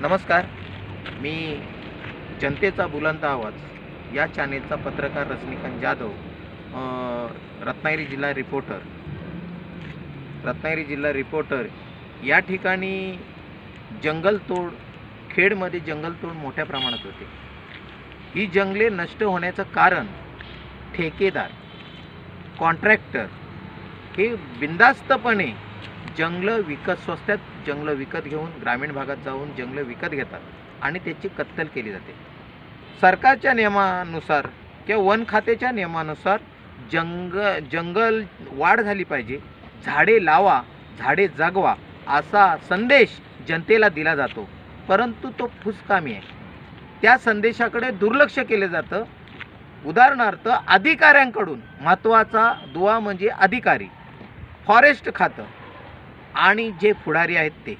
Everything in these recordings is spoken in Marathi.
नमस्कार, मी जनतेचा बुलंद आवाज या चॅनेलचा पत्रकार रजनीकांत जाधव, रत्नागिरी जिल्हा रिपोर्टर या ठिकाणी जंगलतोड, खेडमध्ये जंगलतोड मोठ्या प्रमाणात होते. ही जंगले नष्ट होण्याचं कारण ठेकेदार, कॉन्ट्रॅक्टर हे बिनधास्तपणे स्वस्तात जंगलं विकत घेऊन ग्रामीण भागात जाऊन जंगलं विकत घेतात आणि त्याची कत्तल केली जाते. सरकारच्या नियमानुसार किंवा वन खात्याच्या नियमानुसार जंगल वाढ झाली पाहिजे, झाडे लावा, झाडे जगवा असा संदेश जनतेला दिला जातो, परंतु तो फुसकामी आहे. त्या संदेशाकडे दुर्लक्ष केले जातं. उदाहरणार्थ, अधिकाऱ्यांकडून महत्त्वाचा दुवा म्हणजे अधिकारी, फॉरेस्ट खातं आणि जे पुढारी आहेत ते,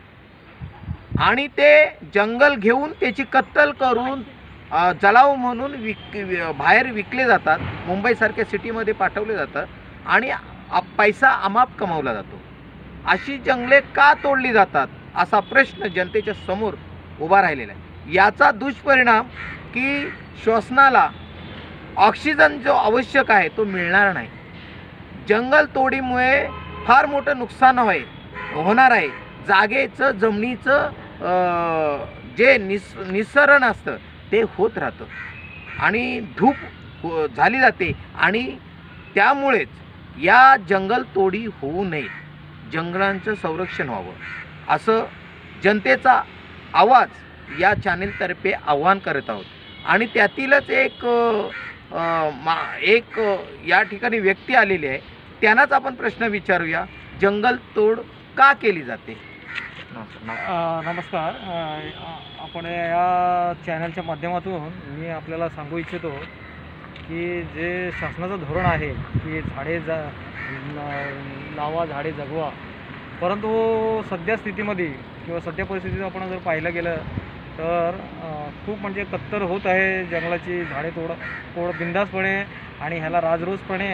आणि ते जंगल घेऊन त्याची कत्तल करून जलाव म्हणून बाहेर विकले जातात, मुंबईसारख्या सिटीमध्ये पाठवले जातात आणि पैसा अमाप कमावला जातो. अशी जंगले का तोडली जातात असा प्रश्न जनतेच्या समोर उभा राहिलेला आहे. याचा दुष्परिणाम की श्वसनाला ऑक्सिजन जो आवश्यक आहे तो मिळणार नाही. जंगल तोडीमुळे फार मोठं नुकसान होणार आहे. जागेचं, जमिनीचं जे निस्सरण असतं ते होत राहतं आणि धूप झाली जाते आणि त्यामुळेच या जंगल तोडी होऊ नये, जंगलांचं संरक्षण व्हावं असं जनतेचा आवाज या चॅनेलतर्फे आवाहन करत आहोत. आणि त्यातीलच एक या ठिकाणी व्यक्ती आलेली आहे, त्यांनाच आपण प्रश्न विचारूया, जंगल तोड का केली जाते? नमस्कार. आपण या चॅनलच्या माध्यमातून मी आपल्याला सांगू इच्छितो की जे शासनाचं धोरण आहे की झाडे लावा, झाडे जगवा, परंतु सध्या स्थितीमध्ये किंवा सध्या परिस्थितीत आपण जर पाहिलं गेलं तर खूप म्हणजे कत्तल होत आहे जंगलाची. झाडे तोड बिनधास्तपणे आणि ह्याला राजरोसपणे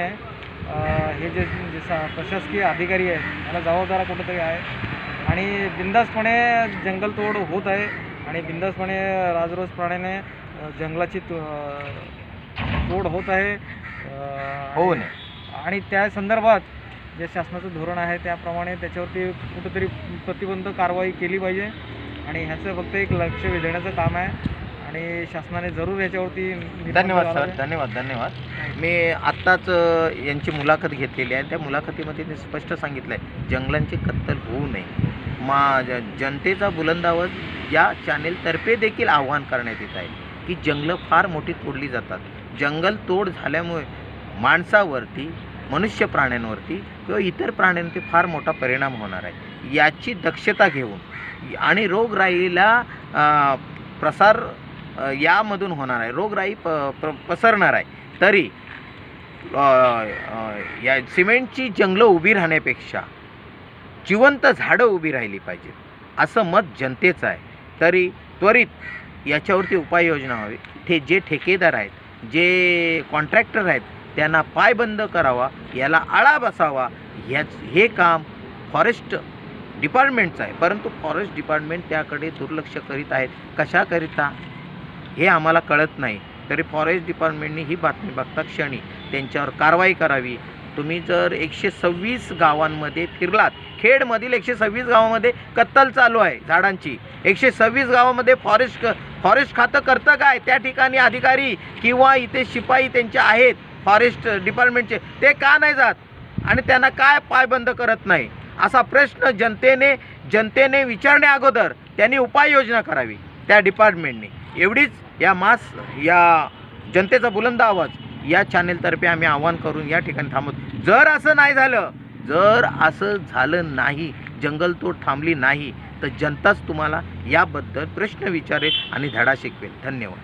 हे जे प्रशासकीय अधिकारी आहेत ह्याला जबाबदार कुठंतरी आहे आणि बिनधास्तपणे जंगलतोड होत आहे आणि बिनधास्तपणे राजरोसपणे जंगलाची तोड होत आहे. हो ना. आणि त्या संदर्भात जे शासनाचं धोरण आहे त्याप्रमाणे त्याच्यावरती कुठंतरी प्रतिबंध कारवाई केली पाहिजे आणि ह्याचं फक्त एक लक्ष वेधण्याचं काम आहे आणि शासनाने जरूर ह्याच्यावरती. धन्यवाद सर, धन्यवाद. मी आत्ताच यांची मुलाखत घेतलेली आहे. त्या मुलाखतीमध्ये मी स्पष्ट सांगितलं आहे जंगलांची कत्तल होऊ नये. जनतेचा बुलंद आवाज या चॅनेलतर्फे देखील आवाहन करण्यात येत आहे की जंगलं फार मोठी तोडली जातात. जंगल तोड झाल्यामुळे माणसावरती, मनुष्य प्राण्यांवरती किंवा इतर प्राण्यांवरती फार मोठा परिणाम होणार आहे. याची दक्षता घेऊन आणि रोगराईला प्रसार यामधून होणार आहे, रोगराई पसरणार आहे. तरी या सिमेंटची जंगलं उभी राहण्यापेक्षा जिवंत झाडं उभी राहिली पाहिजेत असं मत जनतेचं आहे. तरी त्वरित याच्यावरती उपाययोजना व्हावी. जे ठेकेदार आहेत, जे कॉन्ट्रॅक्टर आहेत त्यांना पायबंद करावा, याला आळा बसावा. हे काम फॉरेस्ट डिपार्टमेंटचं आहे, परंतु फॉरेस्ट डिपार्टमेंट त्याकडे दुर्लक्ष करीत आहेत. कशाकरिता हे आम्हाला कळत नाही. तरी फॉरेस्ट डिपार्टमेंटने ही बातमी बघता क्षणी त्यांच्यावर कारवाई करावी. तुम्ही जर 126 गावांमध्ये फिरलात, खेडमधील 126 गावामध्ये कत्तल चालू आहे झाडांची. 126 गावामध्ये फॉरेस्ट खातं करतं काय? त्या ठिकाणी अधिकारी किंवा इथे शिपाई त्यांचे आहेत फॉरेस्ट डिपार्टमेंटचे, ते का नाही जात आणि त्यांना काय पायबंद करत नाही असा प्रश्न जनतेने विचारण्या अगोदर त्यांनी उपाययोजना करावी त्या डिपार्टमेंटने. एवढीच या जनतेचा बुलंद आवाज या चॅनेलतर्फे आम्ही आवाहन करून या ठिकाणी थांबतो. जर असं झालं नाही, जंगलतोड थांबली नाही, तर जनताच तुम्हाला याबद्दल प्रश्न विचारेल आणि धडा शिकवेल. धन्यवाद.